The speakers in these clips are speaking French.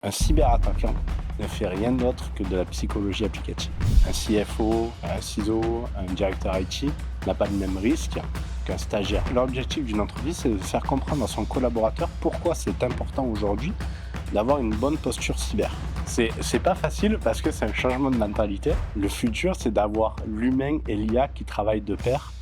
Un cyberattaquant ne fait rien d'autre que de la psychologie applicative. Un CFO, un CISO, un directeur IT n'a pas le même risque qu'un stagiaire. L'objectif d'une entreprise, c'est de faire comprendre à son collaborateur pourquoi c'est important aujourd'hui d'avoir une bonne posture cyber. C'est pas facile parce que c'est un changement de mentalité. Le futur, c'est d'avoir l'humain et l'IA qui travaillent de pair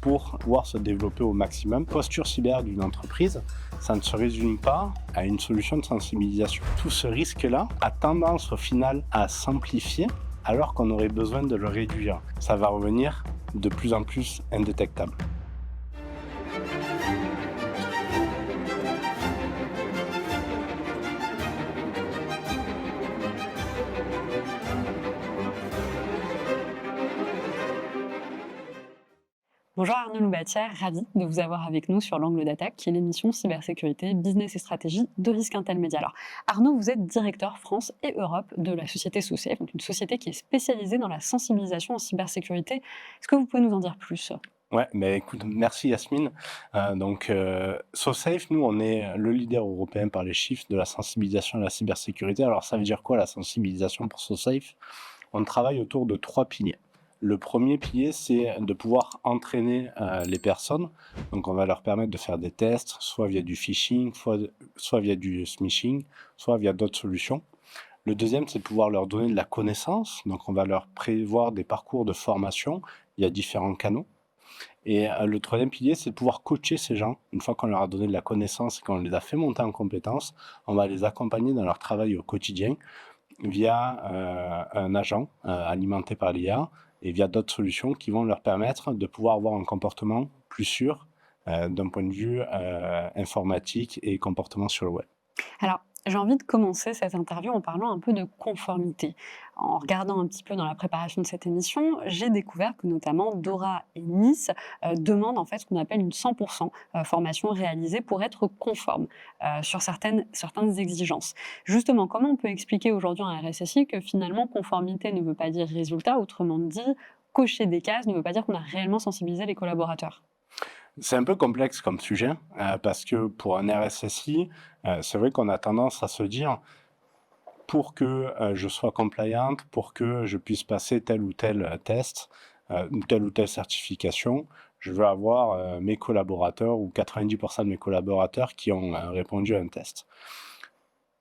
pour pouvoir se développer au maximum. Posture cyber d'une entreprise, ça ne se résume pas à une solution de sensibilisation. Tout ce risque-là a tendance au final à s'amplifier alors qu'on aurait besoin de le réduire. Ça va revenir de plus en plus indétectable. Bonjour Arnaud Loubatière, ravi de vous avoir avec nous sur l'Angle d'attaque, qui est l'émission cybersécurité, business et stratégie de Risque Intel Média. Alors, Arnaud, vous êtes directeur France et Europe de la société SoSafe, donc une société qui est spécialisée dans la sensibilisation en cybersécurité. Est-ce que vous pouvez nous en dire plus? Ouais, mais écoute, merci Yasmine. SoSafe, nous, on est le leader européen par les chiffres de la sensibilisation à la cybersécurité. Alors, ça veut dire quoi la sensibilisation pour SoSafe? On travaille autour de 3 piliers. Le premier pilier, c'est de pouvoir entraîner les personnes. Donc, on va leur permettre de faire des tests, soit via du phishing, soit via du smishing, soit via d'autres solutions. Le deuxième, c'est de pouvoir leur donner de la connaissance. Donc, on va leur prévoir des parcours de formation. Il y a différents canaux. Et le troisième pilier, c'est de pouvoir coacher ces gens. Une fois qu'on leur a donné de la connaissance et qu'on les a fait monter en compétences, on va les accompagner dans leur travail au quotidien via un agent alimenté par l'IA et via d'autres solutions qui vont leur permettre de pouvoir avoir un comportement plus sûr d'un point de vue informatique et comportement sur le web. Alors, j'ai envie de commencer cette interview en parlant un peu de conformité. En regardant un petit peu dans la préparation de cette émission, j'ai découvert que notamment Dora et Nice demandent en fait ce qu'on appelle une 100% formation réalisée pour être conforme sur certaines exigences. Justement, comment on peut expliquer aujourd'hui à un RSSI que finalement conformité ne veut pas dire résultat, autrement dit, cocher des cases ne veut pas dire qu'on a réellement sensibilisé les collaborateurs? C'est un peu complexe comme sujet parce que pour un RSSI, c'est vrai qu'on a tendance à se dire pour que je sois compliant, pour que je puisse passer tel ou tel test, telle ou telle certification, je veux avoir mes collaborateurs ou 90% de mes collaborateurs qui ont répondu à un test.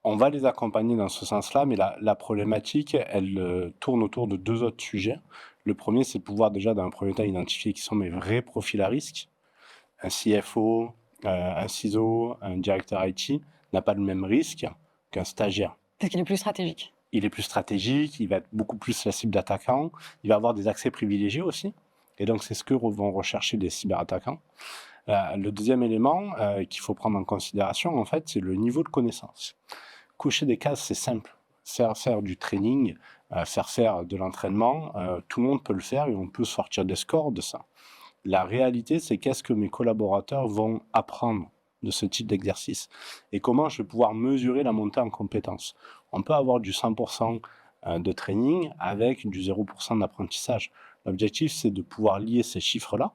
On va les accompagner dans ce sens-là, mais la problématique, elle tourne autour de deux autres sujets. Le premier, c'est de pouvoir déjà, dans un premier temps, identifier qui sont mes vrais profils à risque. Un CFO, un CISO, un directeur IT n'a pas le même risque qu'un stagiaire. Parce qu'il est plus stratégique. Il est plus stratégique, il va être beaucoup plus la cible d'attaquants, il va avoir des accès privilégiés aussi. Et donc, c'est ce que vont rechercher des cyberattaquants. Le deuxième élément qu'il faut prendre en considération, en fait, c'est le niveau de connaissance. Cocher des cases, c'est simple. Faire du training, faire de l'entraînement, tout le monde peut le faire et on peut sortir des scores de ça. La réalité, c'est qu'est-ce que mes collaborateurs vont apprendre de ce type d'exercice et comment je vais pouvoir mesurer la montée en compétences. On peut avoir du 100% de training avec du 0% d'apprentissage. L'objectif, c'est de pouvoir lier ces chiffres-là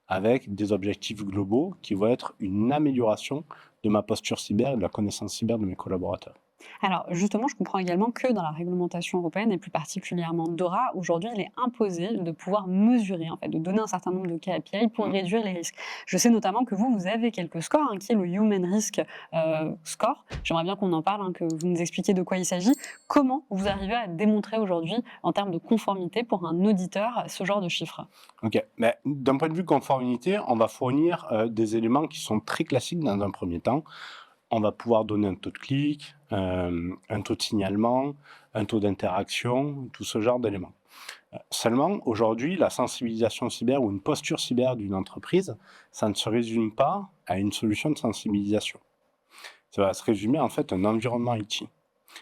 avec des objectifs globaux qui vont être une amélioration de ma posture cyber et de la connaissance cyber de mes collaborateurs. Alors justement, je comprends également que dans la réglementation européenne et plus particulièrement DORA, aujourd'hui, il est imposé de pouvoir mesurer, en fait, de donner un certain nombre de KPI pour réduire les risques. Je sais notamment que vous avez quelques scores, qui est le Human Risk Score. J'aimerais bien qu'on en parle, que vous nous expliquiez de quoi il s'agit. Comment vous arrivez à démontrer aujourd'hui, en termes de conformité pour un auditeur, ce genre de chiffres? Ok, mais d'un point de vue conformité, on va fournir des éléments qui sont très classiques dans un premier temps. On va pouvoir donner un taux de clic, un taux de signalement, un taux d'interaction, tout ce genre d'éléments. Seulement, aujourd'hui, la sensibilisation cyber ou une posture cyber d'une entreprise, ça ne se résume pas à une solution de sensibilisation. Ça va se résumer en fait à un environnement IT.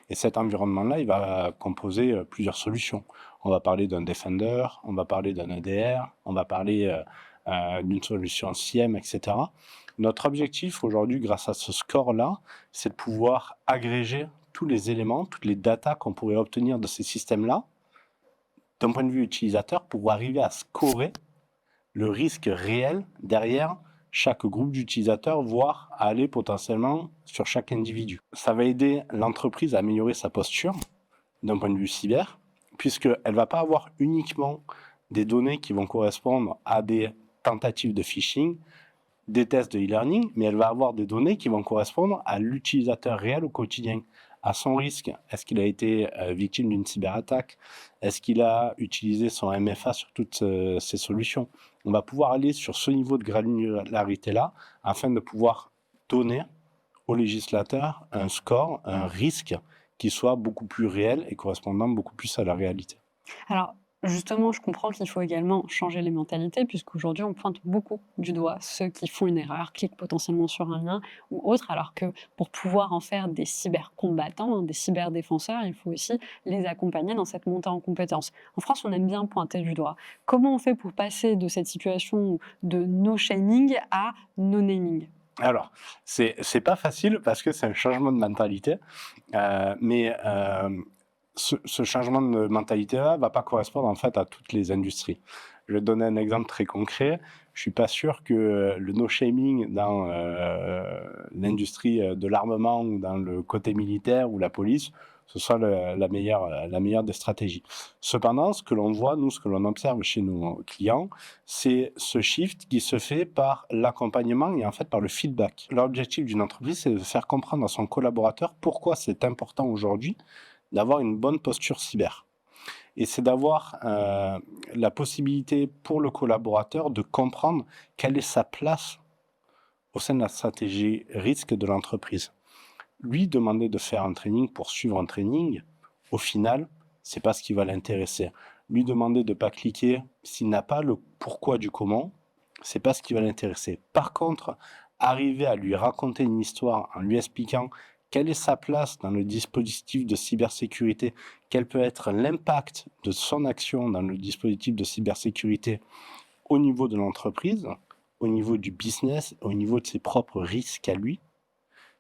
Et cet environnement-là, il va composer plusieurs solutions. On va parler d'un Defender, on va parler d'un EDR, on va parler d'une solution SIEM, etc. Notre objectif aujourd'hui, grâce à ce score-là, c'est de pouvoir agréger tous les éléments, toutes les datas qu'on pourrait obtenir de ces systèmes-là, d'un point de vue utilisateur, pour arriver à scorer le risque réel derrière chaque groupe d'utilisateurs, voire à aller potentiellement sur chaque individu. Ça va aider l'entreprise à améliorer sa posture d'un point de vue cyber, puisqu'elle ne va pas avoir uniquement des données qui vont correspondre à des tentatives de phishing, des tests de e-learning, mais elle va avoir des données qui vont correspondre à l'utilisateur réel au quotidien, à son risque. Est-ce qu'il a été victime d'une cyberattaque? Est-ce qu'il a utilisé son MFA sur toutes ces solutions? On va pouvoir aller sur ce niveau de granularité-là afin de pouvoir donner au législateur un score, un risque qui soit beaucoup plus réel et correspondant beaucoup plus à la réalité. Alors, justement, je comprends qu'il faut également changer les mentalités, puisqu'aujourd'hui, on pointe beaucoup du doigt ceux qui font une erreur, cliquent potentiellement sur un lien ou autre, alors que pour pouvoir en faire des cybercombattants, des cyberdéfenseurs, il faut aussi les accompagner dans cette montée en compétences. En France, on aime bien pointer du doigt. Comment on fait pour passer de cette situation de no-shaming à no-naming? Alors, c'est pas facile parce que c'est un changement de mentalité, mais ce changement de mentalité-là va pas correspondre en fait à toutes les industries. Je vais te donner un exemple très concret. Je suis pas sûr que le no-shaming dans l'industrie de l'armement ou dans le côté militaire ou la police, ce soit la meilleure des stratégies. Cependant, ce que l'on voit, nous, ce que l'on observe chez nos clients, c'est ce shift qui se fait par l'accompagnement et en fait par le feedback. L'objectif d'une entreprise, c'est de faire comprendre à son collaborateur pourquoi c'est important aujourd'hui d'avoir une bonne posture cyber. Et c'est d'avoir la possibilité pour le collaborateur de comprendre quelle est sa place au sein de la stratégie risque de l'entreprise. Lui demander de faire un training pour suivre un training, au final, c'est pas ce qui va l'intéresser. Lui demander de pas cliquer s'il n'a pas le pourquoi du comment, c'est pas ce qui va l'intéresser. Par contre, arriver à lui raconter une histoire en lui expliquant quelle est sa place dans le dispositif de cybersécurité, quel peut être l'impact de son action dans le dispositif de cybersécurité au niveau de l'entreprise, au niveau du business, au niveau de ses propres risques à lui,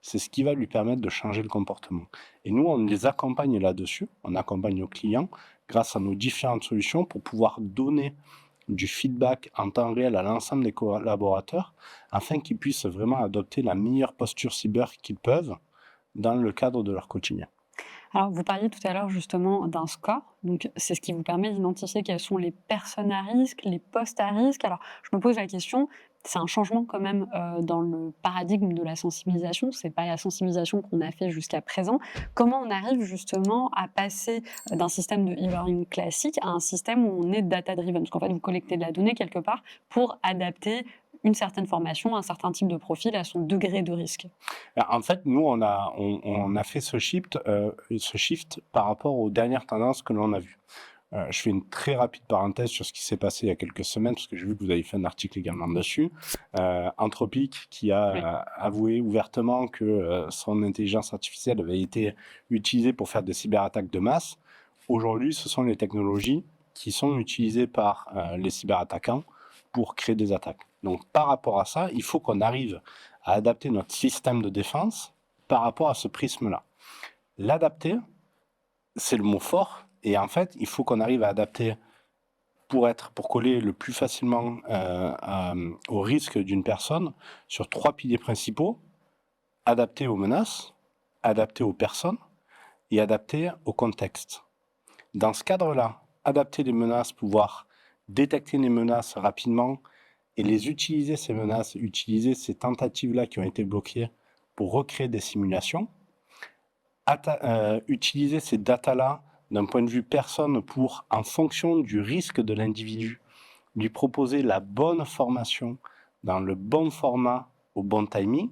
c'est ce qui va lui permettre de changer le comportement. Et nous, on les accompagne là-dessus, on accompagne nos clients grâce à nos différentes solutions pour pouvoir donner du feedback en temps réel à l'ensemble des collaborateurs afin qu'ils puissent vraiment adopter la meilleure posture cyber qu'ils peuvent dans le cadre de leur quotidien. Alors, vous parliez tout à l'heure justement d'un score, donc c'est ce qui vous permet d'identifier quelles sont les personnes à risque, les postes à risque. Alors, je me pose la question, c'est un changement quand même dans le paradigme de la sensibilisation, c'est pas la sensibilisation qu'on a fait jusqu'à présent. Comment on arrive justement à passer d'un système de e-learning classique à un système où on est data-driven? Parce qu'en fait, vous collectez de la donnée quelque part pour adapter une certaine formation, un certain type de profil à son degré de risque. En fait, nous, on a fait ce shift par rapport aux dernières tendances que l'on a vues. Je fais une très rapide parenthèse sur ce qui s'est passé il y a quelques semaines, parce que j'ai vu que vous avez fait un article également dessus. Anthropic, qui a Oui. avoué ouvertement que son intelligence artificielle avait été utilisée pour faire des cyberattaques de masse. Aujourd'hui, ce sont les technologies qui sont utilisées par les cyberattaquants pour créer des attaques. Donc, par rapport à ça, il faut qu'on arrive à adapter notre système de défense par rapport à ce prisme-là. L'adapter, c'est le mot fort, et en fait, il faut qu'on arrive à adapter pour coller le plus facilement au risque d'une personne sur 3 piliers principaux: adapter aux menaces, adapter aux personnes et adapter au contexte. Dans ce cadre-là, adapter les menaces, pouvoir détecter les menaces rapidement et les utiliser, ces menaces, utiliser ces tentatives-là qui ont été bloquées pour recréer des simulations, utiliser ces datas-là d'un point de vue personne pour, en fonction du risque de l'individu, lui proposer la bonne formation dans le bon format au bon timing,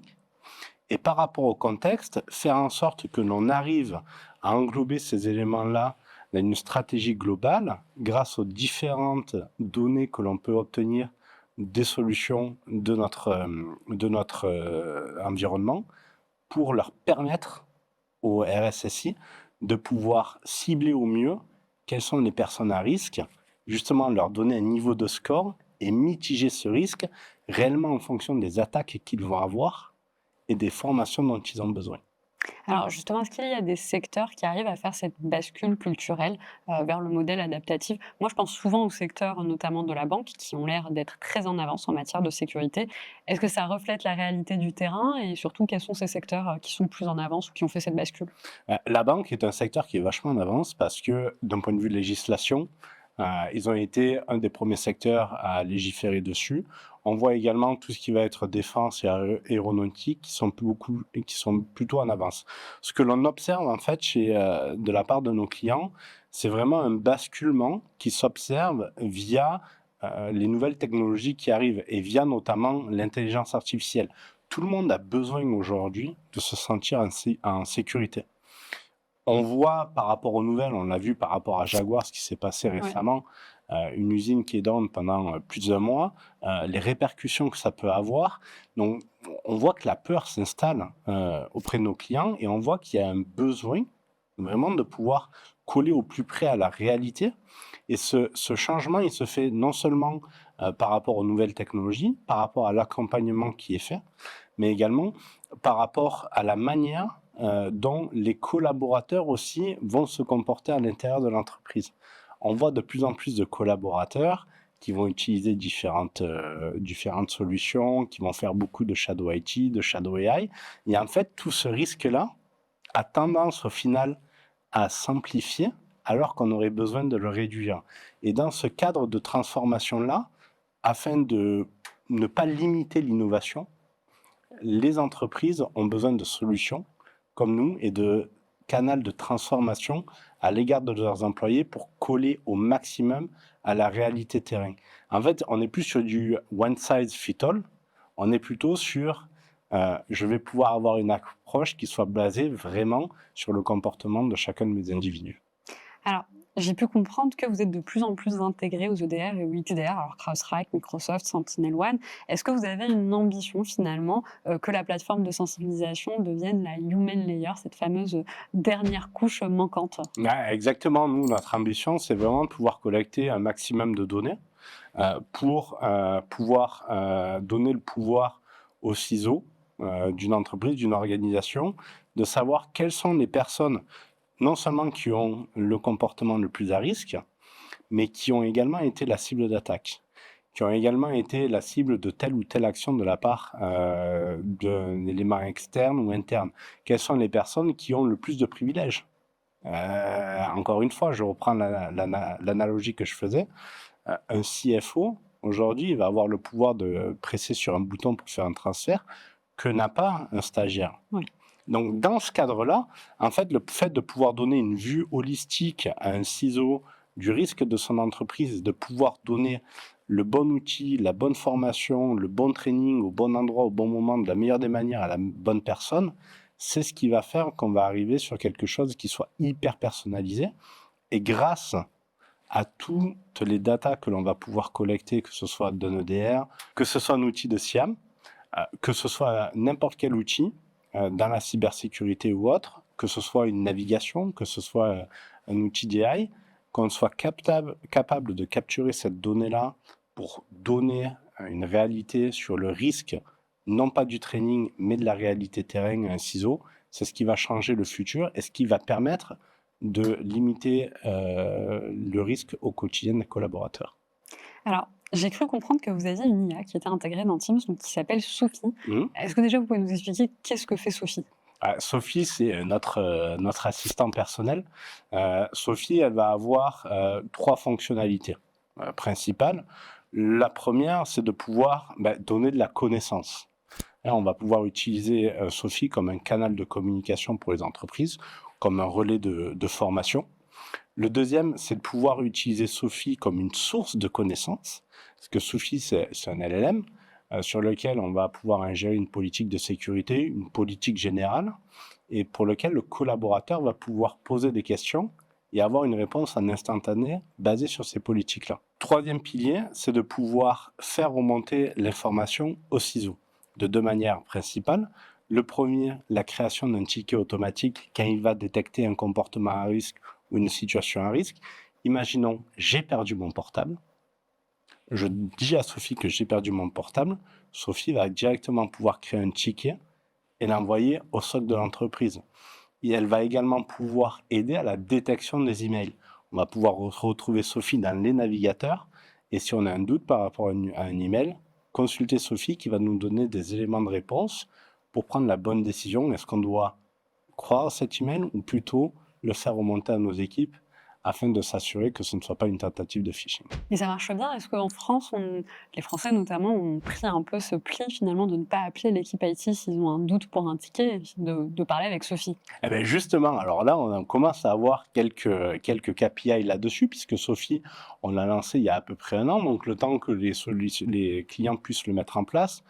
et par rapport au contexte, faire en sorte que l'on arrive à englober ces éléments-là dans une stratégie globale grâce aux différentes données que l'on peut obtenir des solutions de notre environnement pour leur permettre au RSSI de pouvoir cibler au mieux quelles sont les personnes à risque, justement leur donner un niveau de score et mitiger ce risque réellement en fonction des attaques qu'ils vont avoir et des formations dont ils ont besoin. Alors justement, est-ce qu'il y a des secteurs qui arrivent à faire cette bascule culturelle, vers le modèle adaptatif? Moi, je pense souvent aux secteurs, notamment de la banque, qui ont l'air d'être très en avance en matière de sécurité. Est-ce que ça reflète la réalité du terrain et surtout quels sont ces secteurs, qui sont plus en avance ou qui ont fait cette bascule? La banque est un secteur qui est vachement en avance parce que d'un point de vue de législation, ils ont été un des premiers secteurs à légiférer dessus. On voit également tout ce qui va être défense et aéronautique qui sont plutôt en avance. Ce que l'on observe en fait de la part de nos clients, c'est vraiment un basculement qui s'observe via les nouvelles technologies qui arrivent et via notamment l'intelligence artificielle. Tout le monde a besoin aujourd'hui de se sentir en sécurité. On voit par rapport aux nouvelles, on l'a vu par rapport à Jaguar, ce qui s'est passé Ouais. récemment, une usine qui est down pendant plus d'un mois, les répercussions que ça peut avoir. Donc, on voit que la peur s'installe auprès de nos clients et on voit qu'il y a un besoin vraiment de pouvoir coller au plus près à la réalité. Et ce changement, il se fait non seulement par rapport aux nouvelles technologies, par rapport à l'accompagnement qui est fait, mais également par rapport à la manière dont les collaborateurs aussi vont se comporter à l'intérieur de l'entreprise. On voit de plus en plus de collaborateurs qui vont utiliser différentes solutions, qui vont faire beaucoup de shadow IT, de shadow AI. Et en fait, tout ce risque-là a tendance au final à s'amplifier alors qu'on aurait besoin de le réduire. Et dans ce cadre de transformation-là, afin de ne pas limiter l'innovation, les entreprises ont besoin de solutions comme nous et de canaux de transformation à l'égard de leurs employés pour coller au maximum à la réalité terrain. En fait, on n'est plus sur du one size fit all, on est plutôt sur je vais pouvoir avoir une approche qui soit basée vraiment sur le comportement de chacun de mes individus. Alors, j'ai pu comprendre que vous êtes de plus en plus intégrés aux EDR et aux XDR, alors CrowdStrike, Microsoft, SentinelOne. Est-ce que vous avez une ambition finalement que la plateforme de sensibilisation devienne la human layer, cette fameuse dernière couche manquante? Ouais, exactement, nous, notre ambition, c'est vraiment de pouvoir collecter un maximum de données pour pouvoir donner le pouvoir aux ciseaux d'une entreprise, d'une organisation, de savoir quelles sont les personnes, non seulement qui ont le comportement le plus à risque, mais qui ont également été la cible d'attaque, qui ont également été la cible de telle ou telle action de la part d'un élément externe ou interne. Quelles sont les personnes qui ont le plus de privilèges? Encore une fois, je reprends l'analogie que je faisais. Un CFO, aujourd'hui, il va avoir le pouvoir de presser sur un bouton pour faire un transfert que n'a pas un stagiaire. Oui. Donc, dans ce cadre-là, en fait, le fait de pouvoir donner une vue holistique à un ciseau du risque de son entreprise, de pouvoir donner le bon outil, la bonne formation, le bon training au bon endroit, au bon moment, de la meilleure des manières à la bonne personne, c'est ce qui va faire qu'on va arriver sur quelque chose qui soit hyper personnalisé. Et grâce à toutes les datas que l'on va pouvoir collecter, que ce soit d'un EDR, que ce soit un outil de SIAM, que ce soit n'importe quel outil dans la cybersécurité ou autre, que ce soit une navigation, que ce soit un outil d'AI, qu'on soit capable de capturer cette donnée-là pour donner une réalité sur le risque, non pas du training, mais de la réalité terrain à un ciseau, c'est ce qui va changer le futur et ce qui va permettre de limiter le risque au quotidien des collaborateurs. Alors, j'ai cru comprendre que vous aviez une IA qui était intégrée dans Teams, donc qui s'appelle Sophie. Mmh. Est-ce que déjà vous pouvez nous expliquer qu'est-ce que fait Sophie? Sophie, c'est notre assistant personnel. Sophie, elle va avoir 3 fonctionnalités principales. La première, c'est de pouvoir donner de la connaissance. Là, on va pouvoir utiliser Sophie comme un canal de communication pour les entreprises, comme un relais de formation. Le deuxième, c'est de pouvoir utiliser Sophie comme une source de connaissances, parce que Sophie, c'est un LLM sur lequel on va pouvoir ingérer une politique de sécurité, une politique générale, et pour lequel le collaborateur va pouvoir poser des questions et avoir une réponse en instantané basée sur ces politiques-là. Troisième pilier, c'est de pouvoir faire remonter l'information au ciseau de 2 manières principales. Le premier, la création d'un ticket automatique quand il va détecter un comportement à risque ou une situation à risque. Imaginons, j'ai perdu mon portable. Je dis à Sophie que j'ai perdu mon portable. Sophie va directement pouvoir créer un ticket et l'envoyer au SOC de l'entreprise. Et elle va également pouvoir aider à la détection des emails. On va pouvoir retrouver Sophie dans les navigateurs, et si on a un doute par rapport à un email, consulter Sophie qui va nous donner des éléments de réponse pour prendre la bonne décision. Est-ce qu'on doit croire cet email ou plutôt le faire remonter à nos équipes afin de s'assurer que ce ne soit pas une tentative de phishing. Et ça marche bien? Est-ce qu'en France, les Français notamment, ont pris un peu ce pli finalement de ne pas appeler l'équipe IT s'ils ont un doute pour un ticket, et puis de parler avec Sophie? Eh bien justement, alors là, on commence à avoir quelques KPI là-dessus, puisque Sophie, on l'a lancé il y a à peu près un an, donc le temps que les clients puissent le mettre en place,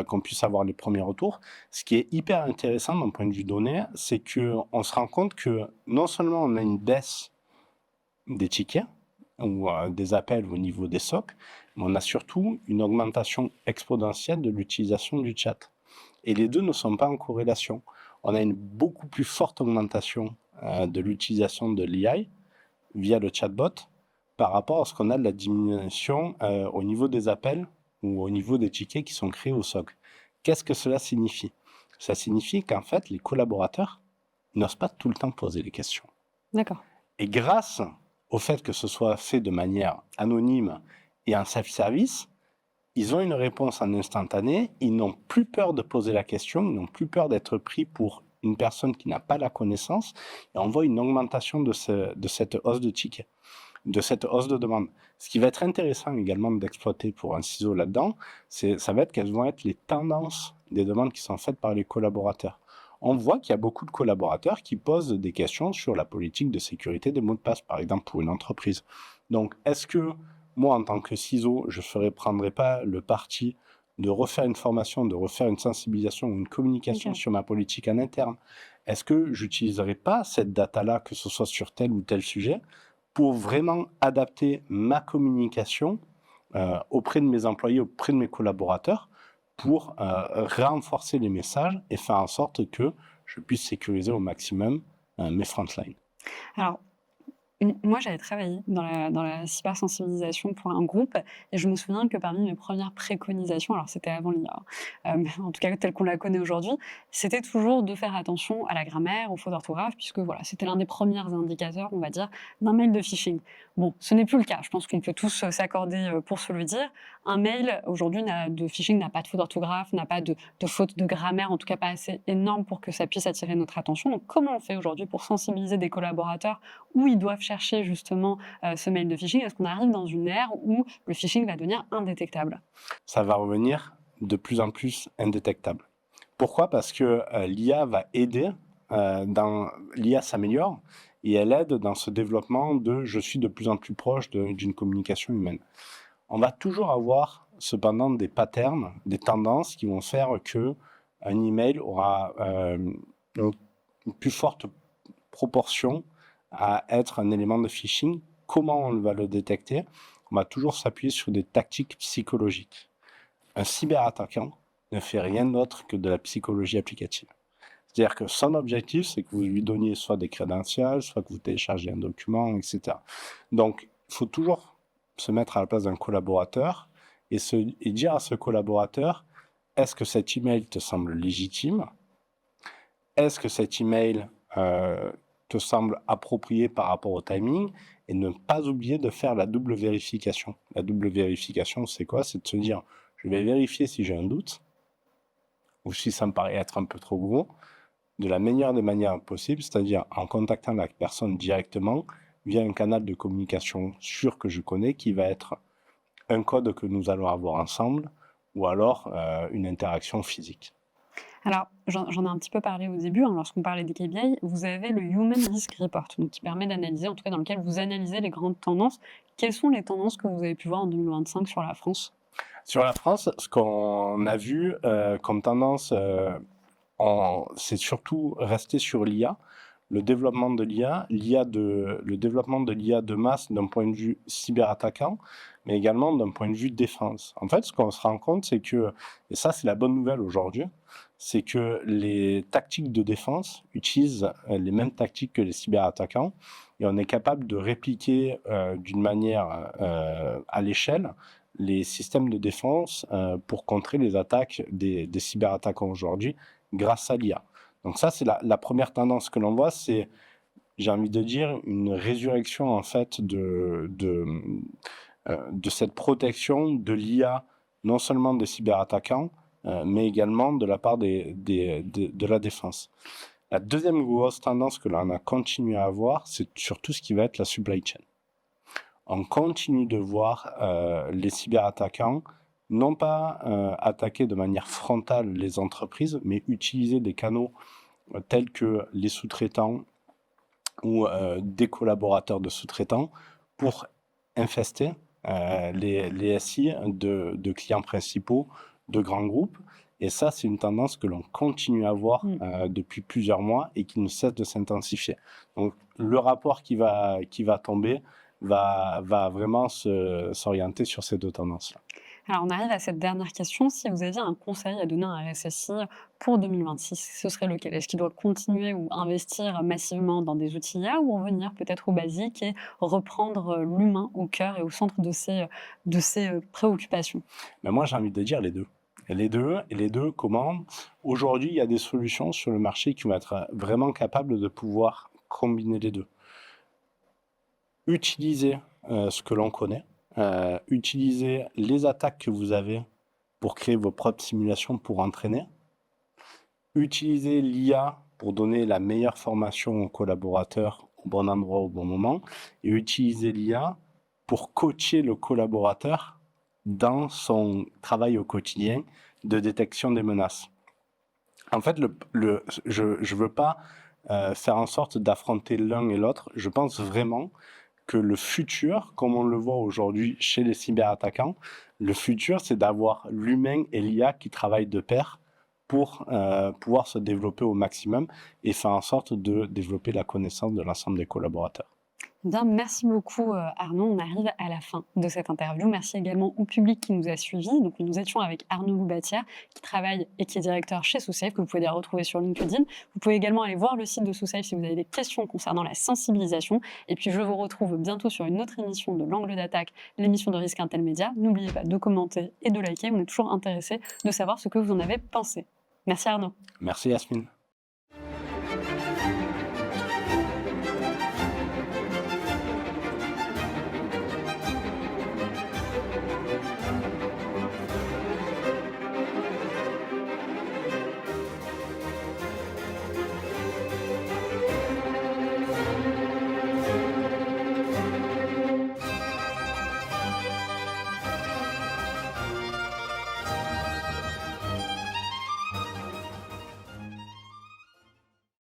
qu'on puisse avoir les premiers retours. Ce qui est hyper intéressant d'un point de vue données, c'est qu'on se rend compte que non seulement on a une baisse des tickets ou des appels au niveau des SOC, mais on a surtout une augmentation exponentielle de l'utilisation du chat. Et les deux ne sont pas en corrélation. On a une beaucoup plus forte augmentation de l'utilisation de l'AI via le chatbot par rapport à ce qu'on a de la diminution au niveau des appels ou au niveau des tickets qui sont créés au SOC. Qu'est-ce que cela signifie? Ça signifie qu'en fait, les collaborateurs n'osent pas tout le temps poser les questions. D'accord. Et grâce au fait que ce soit fait de manière anonyme et en self-service, ils ont une réponse en instantané, ils n'ont plus peur de poser la question, ils n'ont plus peur d'être pris pour une personne qui n'a pas la connaissance, et on voit une augmentation de cette hausse de tickets, de cette hausse de demande. Ce qui va être intéressant également d'exploiter pour un ciseau là-dedans, ça va être quelles vont être les tendances des demandes qui sont faites par les collaborateurs. On voit qu'il y a beaucoup de collaborateurs qui posent des questions sur la politique de sécurité des mots de passe, par exemple pour une entreprise. Donc, est-ce que moi, en tant que ciseau, je ne prendrais pas le parti de refaire une formation, de refaire une sensibilisation ou une communication sur ma politique en interne? Est-ce que j'utiliserai pas cette data-là, que ce soit sur tel ou tel sujet, pour vraiment adapter ma communication auprès de mes employés, auprès de mes collaborateurs, pour renforcer les messages et faire en sorte que je puisse sécuriser au maximum mes frontlines. Alors, moi, j'avais travaillé dans la cybersensibilisation pour un groupe, et je me souviens que parmi mes premières préconisations, alors c'était avant l'IA, mais en tout cas telle qu'on la connaît aujourd'hui, c'était toujours de faire attention à la grammaire, aux fautes d'orthographe, puisque voilà, c'était l'un des premiers indicateurs, on va dire, d'un mail de phishing. Bon, ce n'est plus le cas. Je pense qu'on peut tous s'accorder pour se le dire. Un mail aujourd'hui de phishing n'a pas de faute d'orthographe, n'a pas de faute de grammaire, en tout cas pas assez énorme pour que ça puisse attirer notre attention. Donc, comment on fait aujourd'hui pour sensibiliser des collaborateurs où ils doivent chercher justement ce mail de phishing? Est-ce qu'on arrive dans une ère où le phishing va devenir indétectable? Ça va revenir de plus en plus indétectable. Pourquoi? Parce que l'IA va aider, l'IA s'améliore et elle aide dans ce développement de je suis de plus en plus proche d'une communication humaine. On va toujours avoir cependant des patterns, des tendances qui vont faire que un email aura une plus forte proportion à être un élément de phishing. Comment on va le détecter? On va toujours s'appuyer sur des tactiques psychologiques. Un cyberattaquant ne fait rien d'autre que de la psychologie applicative. C'est-à-dire que son objectif, c'est que vous lui donniez soit des crédentials, soit que vous téléchargez un document, etc. Donc, il faut toujours se mettre à la place d'un collaborateur et dire à ce collaborateur, est-ce que cet email te semble légitime? Est-ce que cet email te semble approprié par rapport au timing? Et ne pas oublier de faire la double vérification. La double vérification, c'est quoi? C'est de se dire, je vais vérifier si j'ai un doute, ou si ça me paraît être un peu trop gros, de la meilleure des manières possibles, c'est-à-dire en contactant la personne directement via un canal de communication sûr que je connais, qui va être un code que nous allons avoir ensemble, ou alors une interaction physique. Alors, j'en ai un petit peu parlé au début, lorsqu'on parlait des KPI, vous avez le Human Risk Report, donc qui permet d'analyser, en tout cas dans lequel vous analysez les grandes tendances. Quelles sont les tendances que vous avez pu voir en 2025 sur la France? Sur la France, ce qu'on a vu comme tendance, c'est surtout rester sur l'IA, le développement de l'IA, le développement de l'IA de masse d'un point de vue cyberattaquant, mais également d'un point de vue défense. En fait, ce qu'on se rend compte, c'est que, et ça c'est la bonne nouvelle aujourd'hui, c'est que les tactiques de défense utilisent les mêmes tactiques que les cyberattaquants, et on est capable de répliquer d'une manière à l'échelle les systèmes de défense pour contrer les attaques des cyberattaquants aujourd'hui grâce à l'IA. Donc ça, c'est la première tendance que l'on voit, c'est, j'ai envie de dire, une résurrection en fait de cette protection de l'IA, non seulement des cyberattaquants, mais également de la part de la défense. La deuxième grosse tendance que l'on a continué à avoir, c'est sur tout ce qui va être la supply chain. On continue de voir les cyberattaquants non pas attaquer de manière frontale les entreprises, mais utiliser des canaux tels que les sous-traitants ou des collaborateurs de sous-traitants pour infester les SI de clients principaux de grands groupes. Et ça, c'est une tendance que l'on continue à voir depuis plusieurs mois et qui ne cesse de s'intensifier. Donc, le rapport qui va tomber va vraiment s'orienter sur ces deux tendances-là. Alors, on arrive à cette dernière question. Si vous aviez un conseil à donner à un RSSI pour 2026, ce serait lequel? Est-ce qu'il doit continuer ou investir massivement dans des outils IA ou revenir peut-être aux basiques et reprendre l'humain au cœur et au centre de ses préoccupations? Mais moi, j'ai envie de dire les deux. Et les deux, comment? Aujourd'hui, il y a des solutions sur le marché qui vont être vraiment capables de pouvoir combiner les deux. Utiliser ce que l'on connaît, utiliser les attaques que vous avez pour créer vos propres simulations pour entraîner, utiliser l'IA pour donner la meilleure formation aux collaborateurs au bon endroit au bon moment, et utiliser l'IA pour coacher le collaborateur dans son travail au quotidien de détection des menaces. En fait, je ne veux pas faire en sorte d'affronter l'un et l'autre. Je pense vraiment que le futur, comme on le voit aujourd'hui chez les cyberattaquants, le futur, c'est d'avoir l'humain et l'IA qui travaillent de pair pour pouvoir se développer au maximum et faire en sorte de développer la connaissance de l'ensemble des collaborateurs. Bien, merci beaucoup Arnaud. On arrive à la fin de cette interview. Merci également au public qui nous a suivis. Donc, nous étions avec Arnaud Loubatière, qui travaille et qui est directeur chez SoSafe, que vous pouvez retrouver sur LinkedIn. Vous pouvez également aller voir le site de SoSafe si vous avez des questions concernant la sensibilisation. Et puis, je vous retrouve bientôt sur une autre émission de l'Angle d'attaque, l'émission de Risque Intel Média. N'oubliez pas de commenter et de liker. On est toujours intéressé de savoir ce que vous en avez pensé. Merci Arnaud. Merci Yasmine.